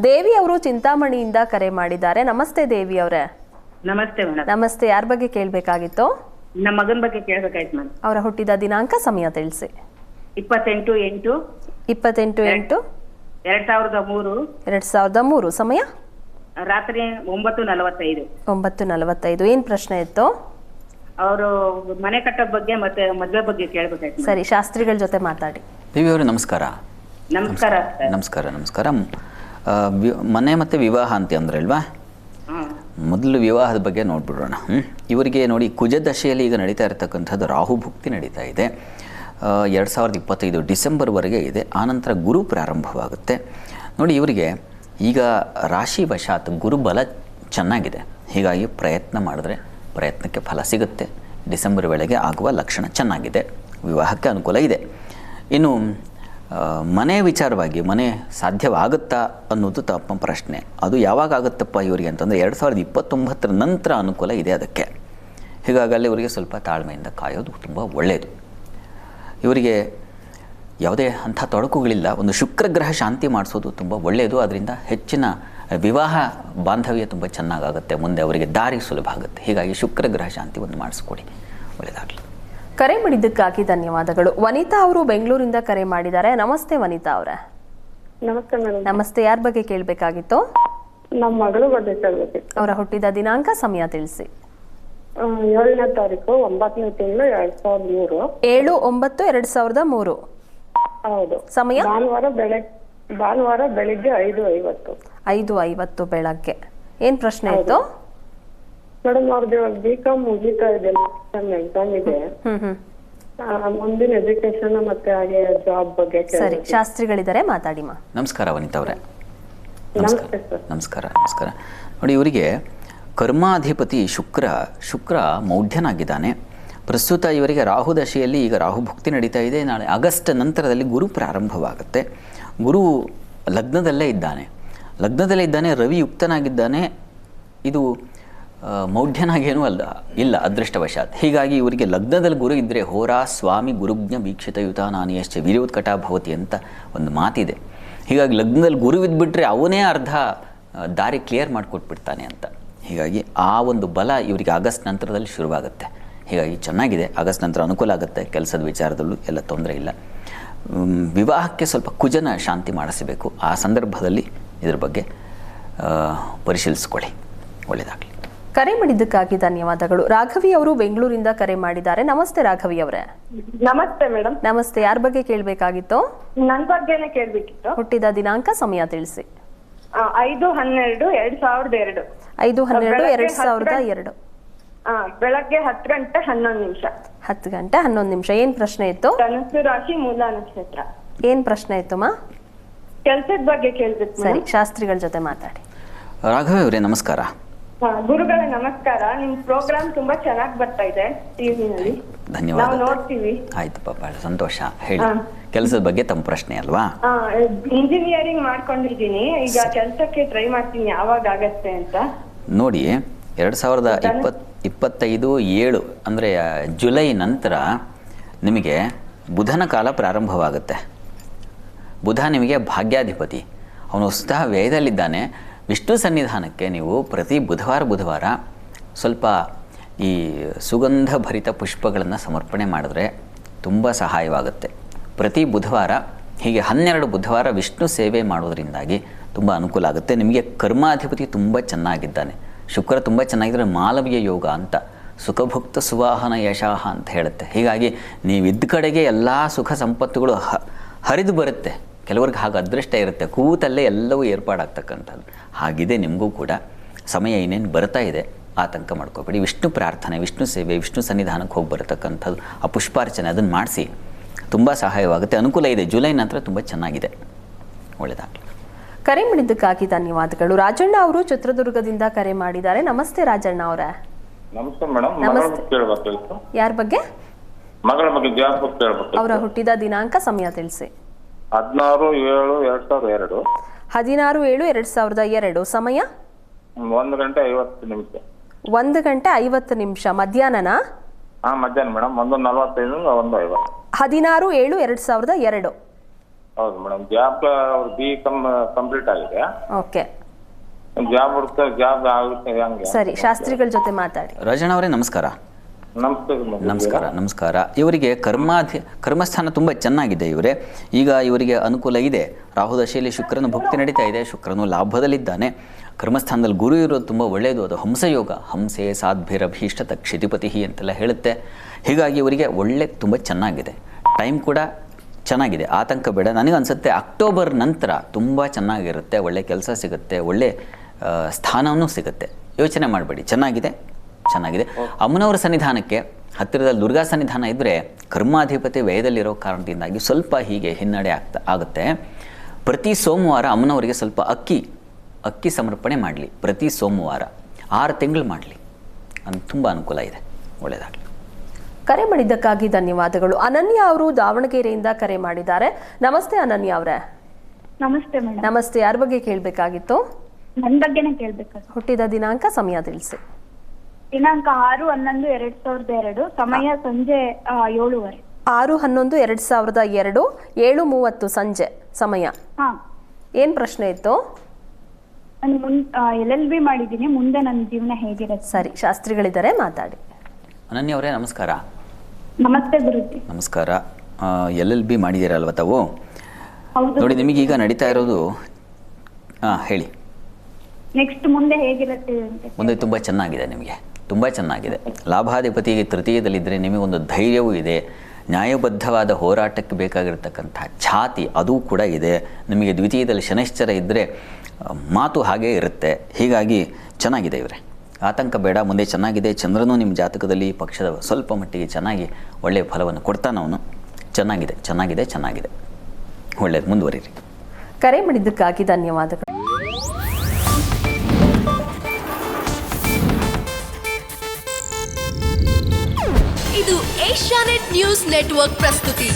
ದೇವಿ ಅವರು ಚಿಂತಾಮಣಿಯಿಂದ ಕರೆ ಮಾಡಿದ್ದಾರೆ. ನಮಸ್ತೆ ದೇವಿ ಅವರೇ. ನಮಸ್ತೆ ಮೇಡಮ್. ನಮಸ್ತೆ. ಯಾರ ಬಗ್ಗೆ ಕೇಳಬೇಕಾಗಿತ್ತು? ನಮ್ಮ ಮಗನ ಬಗ್ಗೆ ಕೇಳಬೇಕಾಯ್ತು ಮೇಡಮ್. ಅವರ ಹುಟ್ಟಿದ ದಿನಾಂಕ, ಸಮಯ ತಿಳಿಸಿ. 28/8/2003 ಸಮಯ ರಾತ್ರಿ 9:45. 9:45. ಏನ್ ಪ್ರಶ್ನೆ ಇತ್ತು? ಅವರು ಮನೆ ಕಟ್ಟೋ ಬಗ್ಗೆ ಮತ್ತೆ ಮದುವೆ ಬಗ್ಗೆ ಕೇಳಬೇಕಾಯ್ತು. ಸರಿ, ಶಾಸ್ತ್ರಿಗಳ ಜೊತೆ ಮಾತಾಡಿ. ದೇವಿ ಅವರು ನಮಸ್ಕಾರ. ನಮಸ್ಕಾರ ನಮಸ್ಕಾರ ನಮಸ್ಕಾರ. ಮನೆ ಮತ್ತು ವಿವಾಹ ಅಂತ ಅಂದ್ರೆ ಅಲ್ವಾ? ಮೊದಲು ವಿವಾಹದ ಬಗ್ಗೆ ನೋಡ್ಬಿಡೋಣ. ಇವರಿಗೆ ನೋಡಿ, ಕುಜದಶೆಯಲ್ಲಿ ಈಗ ನಡೀತಾ ಇರತಕ್ಕಂಥದ್ದು ರಾಹು ಭುಕ್ತಿ ನಡೀತಾ ಇದೆ. 2025 ಡಿಸೆಂಬರ್ವರೆಗೆ ಇದೆ. ಆನಂತರ ಗುರು ಪ್ರಾರಂಭವಾಗುತ್ತೆ. ನೋಡಿ, ಇವರಿಗೆ ಈಗ ರಾಶಿವಶಾತ್ ಗುರುಬಲ ಚೆನ್ನಾಗಿದೆ. ಹೀಗಾಗಿ ಪ್ರಯತ್ನ ಮಾಡಿದ್ರೆ ಪ್ರಯತ್ನಕ್ಕೆ ಫಲ ಸಿಗುತ್ತೆ. ಡಿಸೆಂಬರ್ ವೇಳೆಗೆ ಆಗುವ ಲಕ್ಷಣ ಚೆನ್ನಾಗಿದೆ. ವಿವಾಹಕ್ಕೆ ಅನುಕೂಲ ಇದೆ. ಇನ್ನು ಮನೆ ವಿಚಾರವಾಗಿ ಮನೆ ಸಾಧ್ಯವಾಗುತ್ತಾ ಅನ್ನೋದು ತಮ್ಮ ಪ್ರಶ್ನೆ. ಅದು ಯಾವಾಗ ಆಗುತ್ತಪ್ಪ ಇವರಿಗೆ ಅಂತಂದರೆ 2029 ನಂತರ ಅನುಕೂಲ ಇದೆ ಅದಕ್ಕೆ. ಹೀಗಾಗಿ ಇವರಿಗೆ ಸ್ವಲ್ಪ ತಾಳ್ಮೆಯಿಂದ ಕಾಯೋದು ತುಂಬ ಒಳ್ಳೆಯದು. ಇವರಿಗೆ ಯಾವುದೇ ಅಂಥ ತೊಡಕುಗಳಿಲ್ಲ. ಒಂದು ಶುಕ್ರ ಗ್ರಹ ಶಾಂತಿ ಮಾಡಿಸೋದು ತುಂಬ ಒಳ್ಳೆಯದು. ಅದರಿಂದ ಹೆಚ್ಚಿನ ವಿವಾಹ ಬಾಂಧವ್ಯ ತುಂಬ ಚೆನ್ನಾಗಾಗುತ್ತೆ. ಮುಂದೆ ಅವರಿಗೆ ದಾರಿ ಸುಲಭ ಆಗುತ್ತೆ. ಹೀಗಾಗಿ ಶುಕ್ರ ಗ್ರಹ ಶಾಂತಿ ಒಂದು ಮಾಡಿಸ್ಕೊಡಿ, ಒಳ್ಳೆಯದಾಗಲಿ. ಕರೆ ಮಾಡಿದ್ದಕ್ಕಾಗಿ ಧನ್ಯವಾದಗಳು. ವನಿತಾ ಅವರು ಬೆಂಗಳೂರಿಂದ ಕರೆ ಮಾಡಿದ್ದಾರೆ. ನಮಸ್ತೆ ವನಿತಾ ಅವರೇ. ನಮಸ್ತೆ ಮೇಡಮ್. ನಮಸ್ತೆ. ಯಾರ ಬಗ್ಗೆ ಕೇಳಬೇಕಾಗಿತ್ತು? ನಮ್ಮ ಮಗಳು ಬಗ್ಗೆ ಕೇಳಬೇಕಿತ್ತು. ಅವರ ಹುಟ್ಟಿದ ದಿನಾಂಕ, ಸಮಯ ತಿಳಿಸಿ. 7ನೇ ತಾರೀಕು 9ನೇ ತಿಂಗಳು 2003. 7/9/2003. ಹೌದು. ಸಮಯ ಭಾನುವಾರ ಬೆಳಿಗ್ಗೆ 5:50. 5:50 ಬೆಳಗ್ಗೆ. ಏನ್ ಪ್ರಶ್ನೆ ಇತ್ತು? ಮೇಡಮ್, ಅವ್ರದ್ದು ಇವಾಗ BCom ಮುಗೀತಾ ಇದೆ, ಎಕ್ಸಾಮ್ ಇದೆ. ಮುಂದಿನ ಎಜುಕೇಶನ್ ಮತ್ತೆ ಹಾಗೆ ಜಾಬ್ ಬಗ್ಗೆ ಸರಿ, ಶಾಸ್ತ್ರಿಗಳಿದ್ದಾರೆ, ಮಾತಾಡಿಮ್ಮ. ನಮಸ್ಕಾರ ವನಿತಾ ಅವರೇ. ನಮಸ್ತೆ ಸರ್. ನಮಸ್ಕಾರ ನಮಸ್ಕಾರ. ನೋಡಿ, ಇವರಿಗೆ ಕರ್ಮಾಧಿಪತಿ ಶುಕ್ರ ಮೌಢ್ಯನಾಗಿದ್ದಾನೆ. ಪ್ರಸ್ತುತ ಇವರಿಗೆ ರಾಹು ದಶೆಯಲ್ಲಿ ಈಗ ರಾಹು ಭುಕ್ತಿ ನಡೀತಾ ಇದೆ. ನಾಳೆ ಆಗಸ್ಟ್ ನಂತರದಲ್ಲಿ ಗುರು ಪ್ರಾರಂಭವಾಗುತ್ತೆ. ಗುರು ಲಗ್ನದಲ್ಲೇ ಇದ್ದಾನೆ. ರವಿ ಯುಕ್ತನಾಗಿದ್ದಾನೆ. ಇದು ಮೌಢ್ಯನಾಗೇನೂ ಇಲ್ಲ ಅದೃಷ್ಟವಶಾತ್. ಹೀಗಾಗಿ ಇವರಿಗೆ ಲಗ್ನದಲ್ಲಿ ಗುರು ಇದ್ದರೆ ಹೋರಾ ಸ್ವಾಮಿ ಗುರುಜ್ಞ ವೀಕ್ಷಿತಯುತ ನಾನಿಯಶ್ಚ ವೀರ್ಯೋತ್ಕಟ ಭವತಿ ಅಂತ ಒಂದು ಮಾತಿದೆ. ಹೀಗಾಗಿ ಲಗ್ನದಲ್ಲಿ ಗುರು ಇದ್ಬಿಟ್ರೆ ಅವನೇ ಅರ್ಧ ದಾರಿ ಕ್ಲಿಯರ್ ಮಾಡಿಕೊಟ್ಬಿಡ್ತಾನೆ ಅಂತ. ಹೀಗಾಗಿ ಆ ಒಂದು ಬಲ ಇವರಿಗೆ ಆಗಸ್ಟ್ ನಂತರದಲ್ಲಿ ಶುರುವಾಗುತ್ತೆ. ಹೀಗಾಗಿ ಚೆನ್ನಾಗಿದೆ. ಆಗಸ್ಟ್ ನಂತರ ಅನುಕೂಲ ಆಗುತ್ತೆ. ಕೆಲಸದ ವಿಚಾರದಲ್ಲೂ ಎಲ್ಲ ತೊಂದರೆ ಇಲ್ಲ. ವಿವಾಹಕ್ಕೆ ಸ್ವಲ್ಪ ಕುಜನ ಶಾಂತಿ ಮಾಡಿಸಬೇಕು. ಆ ಸಂದರ್ಭದಲ್ಲಿ ಇದ್ರ ಬಗ್ಗೆ ಪರಿಶೀಲಿಸ್ಕೊಳ್ಳಿ, ಒಳ್ಳೆಯದಾಗಲಿ. ಕರೆ ಮಾಡಿದ್ದಕ್ಕಾಗಿ ಧನ್ಯವಾದಗಳು. ರಾಘವಿ ಅವರು ಬೆಂಗಳೂರಿಂದ ಕರೆ ಮಾಡಿದ್ದಾರೆ. ನಮಸ್ತೆ ರಾಘವಿ ಅವರೇ. ನಮಸ್ತೆ ಮೇಡಮ್. ನಮಸ್ತೆ. ಯಾರ ಬಗ್ಗೆ ಕೇಳಬೇಕಾಗಿತ್ತು? ನನ್ನ ಬಗ್ಗೆನೇ ಕೇಳ್ಬೇಕಿತ್ತು. ಹುಟ್ಟಿದ ದಿನಾಂಕ, ಸಮಯ ತಿಳಿಸಿ. 5/12/2002. 5/12/2002. ಬೆಳಗ್ಗೆ 10:11. 10:11. ಏನ್ ಪ್ರಶ್ನೆ ಇತ್ತು? ಧನುಸ್ಸು ರಾಶಿ, ಮೂಲ ನಕ್ಷತ್ರ. ಏನ್ ಪ್ರಶ್ನೆ ಇತ್ತುಮ್ಮ? ಕೆಲ್ಸದ ಬಗ್ಗೆ ಕೇಳ್ಬೇಕು. ಸರಿ, ಶಾಸ್ತ್ರಿಗಳ ಜೊತೆ ಮಾತಾಡಿ. ರಾಘವಿ ಅವರೇ ನಮಸ್ಕಾರ. ಗುರುಗಳ ನಮಸ್ಕಾರ. ನಿಮ್ ಪ್ರೋಗ್ರಾಮ್ ತುಂಬಾ ಚೆನ್ನಾಗಿ ಬರ್ತಾ ಇದೆ ಟಿವಿನಲ್ಲಿ. ಧನ್ಯವಾದ. ನಾವು ನೋಡ್ತೀವಿ. ಆಯ್ತಪ್ಪ, ಬಹಳ ಸಂತೋಷ. ಹೇಳಿ, ಕೆಲಸದ ಬಗ್ಗೆ ತಮ್ಮ ಪ್ರಶ್ನೆ ಅಲ್ವಾ? ಇಂಜಿನಿಯರಿಂಗ್ ಮಾಡ್ಕೊಂಡಿದ್ದೀನಿ. ಈಗ ಕೆಲ್ಸಕ್ಕೆ ಟ್ರೈ ಮಾಡ್ತೀನಿ, ಯಾವಾಗ ಆಗತ್ತೆ ಅಂತ. ನೋಡಿ, 2025/7 ಅಂದರೆ ಜುಲೈ ನಂತರ ನಿಮಗೆ ಬುಧನ ಕಾಲ ಪ್ರಾರಂಭವಾಗುತ್ತೆ. ಬುಧ ನಿಮಗೆ ಭಾಗ್ಯಾಧಿಪತಿ. ಅವನು ಸ್ವತಃ ವ್ಯಯದಲ್ಲಿದ್ದಾನೆ. ವಿಷ್ಣು ಸನ್ನಿಧಾನಕ್ಕೆ ನೀವು ಪ್ರತಿ ಬುಧವಾರ ಸ್ವಲ್ಪ ಈ ಸುಗಂಧ ಭರಿತ ಪುಷ್ಪಗಳನ್ನು ಸಮರ್ಪಣೆ ಮಾಡಿದ್ರೆ ತುಂಬ ಸಹಾಯವಾಗುತ್ತೆ. ಪ್ರತಿ ಬುಧವಾರ ಹೀಗೆ 12 ಬುಧವಾರ ವಿಷ್ಣು ಸೇವೆ ಮಾಡೋದರಿಂದಾಗಿ ತುಂಬ ಅನುಕೂಲ ಆಗುತ್ತೆ. ನಿಮಗೆ ಕರ್ಮಾಧಿಪತಿ ತುಂಬ ಚೆನ್ನಾಗಿದ್ದಾನೆ. ಶುಕ್ರ ತುಂಬ ಚೆನ್ನಾಗಿದ್ದರೆ ಮಾಲವೀಯ ಯೋಗ ಅಂತ, ಸುಖಭುಕ್ತ ಸುವಾಹನ ಯಶಾಹ ಅಂತ ಹೇಳುತ್ತೆ. ಹೀಗಾಗಿ ನೀವಿದ್ದ ಕಡೆಗೆ ಎಲ್ಲ ಸುಖ ಸಂಪತ್ತುಗಳು ಹರಿದು ಬರುತ್ತೆ. ಕೆಲವ್ರಿಗೆ ಹಾಗೆ ಅದೃಷ್ಟ ಇರುತ್ತೆ, ಕೂತಲ್ಲೇ ಎಲ್ಲವೂ ಏರ್ಪಾಡಾಗ್ತಕ್ಕಂಥದ್ದು. ಹಾಗಿದೆ ನಿಮಗೂ ಕೂಡ. ಸಮಯ ಇನ್ನೇನು ಬರ್ತಾ ಇದೆ, ಆತಂಕ ಮಾಡ್ಕೋಬೇಡಿ. ವಿಷ್ಣು ಪ್ರಾರ್ಥನೆ, ವಿಷ್ಣು ಸೇವೆ, ವಿಷ್ಣು ಸನ್ನಿಧಾನಕ್ಕೆ ಹೋಗಿ ಬರತಕ್ಕಂಥದ್ದು, ಆ ಪುಷ್ಪಾರ್ಚನೆ ಅದನ್ನು ಮಾಡಿಸಿ. ತುಂಬ ಸಹಾಯವಾಗುತ್ತೆ. ಅನುಕೂಲ ಇದೆ. ಜುಲೈ ನಂತರ ತುಂಬ ಚೆನ್ನಾಗಿದೆ. ಒಳ್ಳೆಯದಾಗಲಿ. ಕರೆ ಮಾಡಿದ್ದಕ್ಕಾಗಿ ಧನ್ಯವಾದಗಳು. ರಾಜಣ್ಣ ಅವರು ಚಿತ್ರದುರ್ಗದಿಂದ ಕರೆ ಮಾಡಿದ್ದಾರೆ. ನಮಸ್ತೆ ರಾಜಣ್ಣ ಅವರೇ. ನಮಸ್ತೆ ಮೇಡಮ್. ಯಾರ ಬಗ್ಗೆ? ಮಗಳ ಬಗ್ಗೆ ಜಾಬ್ ಬಗ್ಗೆ ಕೇಳಬೇಕು. ಅವರ ಹುಟ್ಟಿದ ದಿನಾಂಕ, ಸಮಯ ತಿಳಿಸಿ. 16/7/2002. 16/7/2002. ಸಮಯ 1:50. 1:50. ಮಧ್ಯಾಹ್ನನಾ? ಮಧ್ಯಾಹ್ನ ಮೇಡಮ್. 1:45 1:50. 16/7/2002. ಹೌದು ಮೇಡಮ್. ಜಾಬ್ ಅವ್ರು B.Com ಕಂಪ್ಲೀಟ್ ಆಗಿದೆ. ಓಕೆ, ಜಾಬ್ ಹುಡುಕ್ತಾರೆ, ಜಾಬ್ ಆಗುತ್ತೆ ಹಂಗೆ. ಸರಿ, ಶಾಸ್ತ್ರಿಗಳ ಜೊತೆ ಮಾತಾಡಿ. ರಾಜಣ್ಣ ಅವರೇ ನಮಸ್ಕಾರ. ನಮಸ್ತೆ ಮೇಡಮ್. ನಮಸ್ಕಾರ. ನಮಸ್ಕಾರ. ಇವರಿಗೆ ಕರ್ಮಸ್ಥಾನ ತುಂಬ ಚೆನ್ನಾಗಿದೆ. ಈಗ ಇವರಿಗೆ ಅನುಕೂಲ ಇದೆ. ರಾಹು ದಶೆಯಲ್ಲಿ ಶುಕ್ರನ ಭುಕ್ತಿ ನಡೀತಾ ಇದೆ. ಶುಕ್ರನು ಲಾಭದಲ್ಲಿದ್ದಾನೆ. ಕರ್ಮಸ್ಥಾನದಲ್ಲಿ ಗುರು ಇರೋದು ತುಂಬ ಒಳ್ಳೆಯದು. ಅದು ಹಂಸಯೋಗ, ಹಂಸೆ ಸಾಧ್ಭಿರಭೀಷ್ಟತ ಕ್ಷಿತಿಪತಿ ಅಂತೆಲ್ಲ ಹೇಳುತ್ತೆ. ಹೀಗಾಗಿ ಇವರಿಗೆ ತುಂಬ ಚೆನ್ನಾಗಿದೆ. ಟೈಮ್ ಕೂಡ ಚೆನ್ನಾಗಿದೆ, ಆತಂಕ ಬೇಡ. ನನಗನ್ಸುತ್ತೆ ಅಕ್ಟೋಬರ್ ನಂತರ ತುಂಬ ಚೆನ್ನಾಗಿರುತ್ತೆ. ಒಳ್ಳೆ ಕೆಲಸ ಸಿಗುತ್ತೆ, ಒಳ್ಳೆ ಸ್ಥಾನವೂ ಸಿಗುತ್ತೆ. ಯೋಚನೆ ಮಾಡಬೇಡಿ, ಚೆನ್ನಾಗಿದೆ. ಅಮ್ಮನವರ ಸನ್ನಿಧಾನಕ್ಕೆ ಹತ್ತಿರದಲ್ಲಿ ದುರ್ಗಾ ಸನ್ನಿಧಾನ ಇದ್ದರೆ ಕರ್ಮಾಧಿಪತಿ ವ್ಯಯದಲ್ಲಿರೋ ಕಾರಣದಿಂದಾಗಿ ಸ್ವಲ್ಪ ಹೀಗೆ ಹಿನ್ನಡೆ ಆಗುತ್ತೆ. ಪ್ರತಿ ಸೋಮವಾರ ಅಮ್ಮನವರಿಗೆ ಸ್ವಲ್ಪ ಅಕ್ಕಿ ಸಮರ್ಪಣೆ ಮಾಡಲಿ. ಪ್ರತಿ ಸೋಮವಾರ 6 ತಿಂಗಳು ಮಾಡಲಿ. ತುಂಬ ಅನುಕೂಲ ಇದೆ. ಒಳ್ಳೆಯದಾಗಲಿ. ಕರೆ ಮಾಡಿದ್ದಕ್ಕಾಗಿ ಧನ್ಯವಾದಗಳು. ಅನನ್ಯ ಅವರು ದಾವಣಗೆರೆಯಿಂದ ಕರೆ ಮಾಡಿದ್ದಾರೆ. ನಮಸ್ತೆ ಅನನ್ಯ ಅವರೇ. ನಮಸ್ತೆ ಮೇಡಮ್. ನಮಸ್ತೆ. ಯಾರ ಬಗ್ಗೆ ಕೇಳಬೇಕಾಗಿತ್ತು? ನನ್ನ ಬಗ್ಗೆನೇ ಕೇಳ್ಬೇಕು. ಹುಟ್ಟಿದ ದಿನಾಂಕ, ಸಮಯ ತಿಳಿಸಿ. ದಿನಾಂಕ 6/11/2002, ಸಮಯ ಸಂಜೆ 7:30. 6/11/2002, 7:30 ಸಂಜೆ ಸಮಯ. ಹಾ, ಏನ್ ಪ್ರಶ್ನೆ ಇತ್ತು? ನಾನು LLB ಮಾಡಿದ್ದೀನಿ, ಮುಂದೆ ನನ್ನ ಜೀವನ ಹೇಗಿರುತ್ತೆ? ಸರಿ, ಶಾಸ್ತ್ರಿಗಳಿದ್ದಾರೆ, ಮಾತಾಡಿ. ಅನನ್ಯ ಅವರೇ ನಮಸ್ಕಾರ. ನಮಸ್ತೆ ಗುರುಜಿ. ನಮಸ್ಕಾರ. LLB ಮಾಡಿದ್ದೀರಲ್ವ ತಾವು? ಹೌದು. ನೋಡಿ, ನಿಮಗೀಗ ನಡೀತಾ ಇರೋದು ಹೇಳಿ. ನೆಕ್ಸ್ಟ್ ಮುಂದೆ ಹೇಗಿರುತ್ತೆ ಅಂತ. ಮುಂದೆ ತುಂಬ ಚೆನ್ನಾಗಿದೆ. ನಿಮಗೆ ತುಂಬ ಚೆನ್ನಾಗಿದೆ. ಲಾಭಾಧಿಪತಿಗೆ ತೃತೀಯದಲ್ಲಿದ್ದರೆ ನಿಮಗೊಂದು ಧೈರ್ಯವೂ ಇದೆ. ನ್ಯಾಯಬದ್ಧವಾದ ಹೋರಾಟಕ್ಕೆ ಬೇಕಾಗಿರ್ತಕ್ಕಂಥ ಛಾತಿ ಅದೂ ಕೂಡ ಇದೆ. ನಿಮಗೆ ದ್ವಿತೀಯದಲ್ಲಿ ಶನೈಶ್ಚರ ಇದ್ದರೆ ಮಾತು ಹಾಗೇ ಇರುತ್ತೆ. ಹೀಗಾಗಿ ಚೆನ್ನಾಗಿದೆ ಇವರೇ, ಆತಂಕ ಬೇಡ. ಮುಂದೆ ಚೆನ್ನಾಗಿದೆ. ಚಂದ್ರನೂ ನಿಮ್ಮ ಜಾತಕದಲ್ಲಿ ಪಕ್ಷದ ಸ್ವಲ್ಪ ಮಟ್ಟಿಗೆ ಚೆನ್ನಾಗಿ ಒಳ್ಳೆಯ ಫಲವನ್ನು ಕೊಡ್ತಾನವನು. ಚೆನ್ನಾಗಿದೆ. ಒಳ್ಳೆಯದು, ಮುಂದುವರಿರಿ. ಕರೆ ಮಾಡಿದ್ದಕ್ಕಾಗಿ ಧನ್ಯವಾದಗಳು. ಇದು ಏಷ್ಯಾನೆಟ್ ನ್ಯೂಸ್ ನೆಟ್ವರ್ಕ್ ಪ್ರಸ್ತುತಿ.